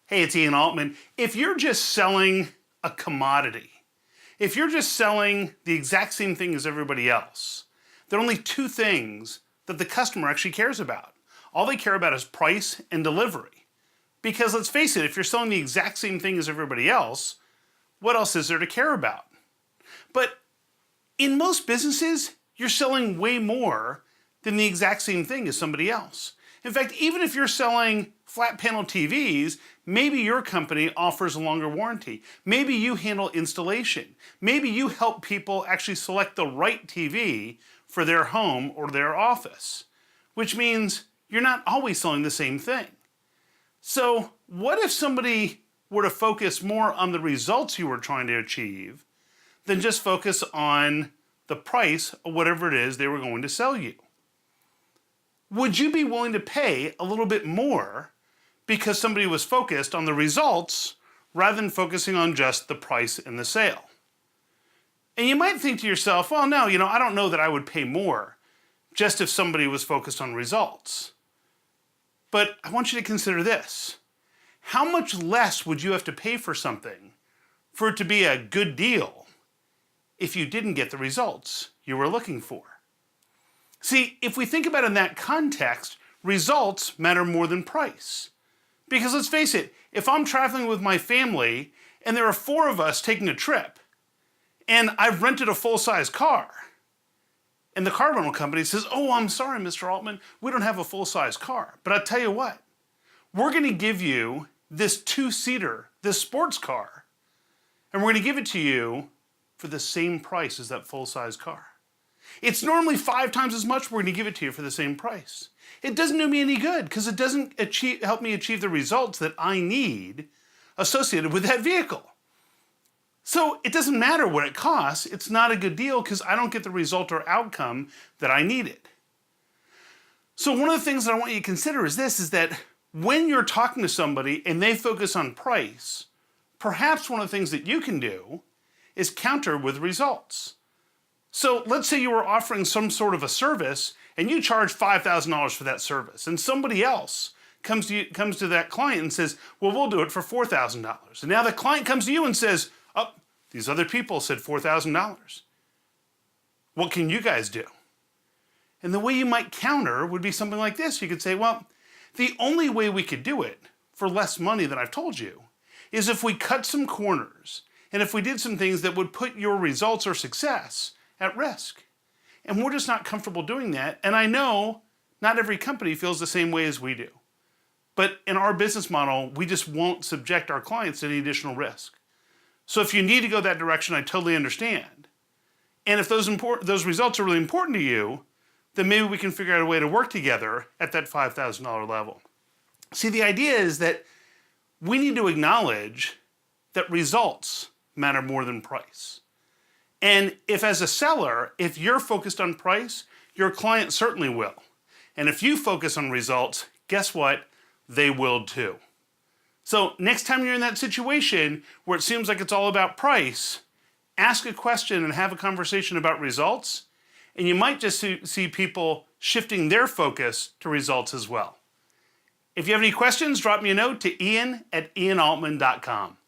Hey, it's Ian Altman. If you're just selling a commodity, if you're just selling the exact same thing as everybody else, there are only two things that the customer actually cares about. All they care about is price and delivery. Because let's face it, if you're selling the exact same thing as everybody else, what else is there to care about? But in most businesses, you're selling way more than the exact same thing as somebody else. In fact, even if you're selling flat panel TVs, maybe your company offers a longer warranty. Maybe you handle installation. Maybe you help people actually select the right TV for their home or their office, which means you're not always selling the same thing. So what if somebody were to focus more on the results you were trying to achieve than just focus on the price of whatever it is they were going to sell you? Would you be willing to pay a little bit more because somebody was focused on the results rather than focusing on just the price and the sale? And you might think to yourself, well, no, I don't know that I would pay more just if somebody was focused on results. But I want you to consider this. How much less would you have to pay for something for it to be a good deal if you didn't get the results you were looking for? See, if we think about it in that context, results matter more than price. Because let's face it, if I'm traveling with my family and there are 4 of us taking a trip and I've rented a full-size car and the car rental company says, oh, I'm sorry, Mr. Altman, we don't have a full-size car. But I'll tell you what, we're going to give you this 2-seater, this sports car, and we're going to give it to you for the same price as that full-size car. It's normally 5 times as much, we're going to give it to you for the same price. It doesn't do me any good because it doesn't help me achieve the results that I need associated with that vehicle. So it doesn't matter what it costs, it's not a good deal because I don't get the result or outcome that I needed. So one of the things that I want you to consider is this, is that when you're talking to somebody and they focus on price, perhaps one of the things that you can do is counter with results. So let's say you were offering some sort of a service and you charge $5,000 for that service, and somebody else comes to that client and says, well, we'll do it for $4,000. And now the client comes to you and says, oh, these other people said $4,000. What can you guys do? And the way you might counter would be something like this. You could say, well, the only way we could do it for less money than I've told you is if we cut some corners and if we did some things that would put your results or success at risk. And we're just not comfortable doing that. And I know not every company feels the same way as we do. But in our business model, we just won't subject our clients to any additional risk. So if you need to go that direction, I totally understand. And if those results are really important to you, then maybe we can figure out a way to work together at that $5,000 level. See, the idea is that we need to acknowledge that results matter more than price. And if as a seller, if you're focused on price, your client certainly will. And if you focus on results, guess what? They will too. So next time you're in that situation where it seems like it's all about price, ask a question and have a conversation about results, and you might just see people shifting their focus to results as well. If you have any questions, drop me a note to ian@ianaltman.com.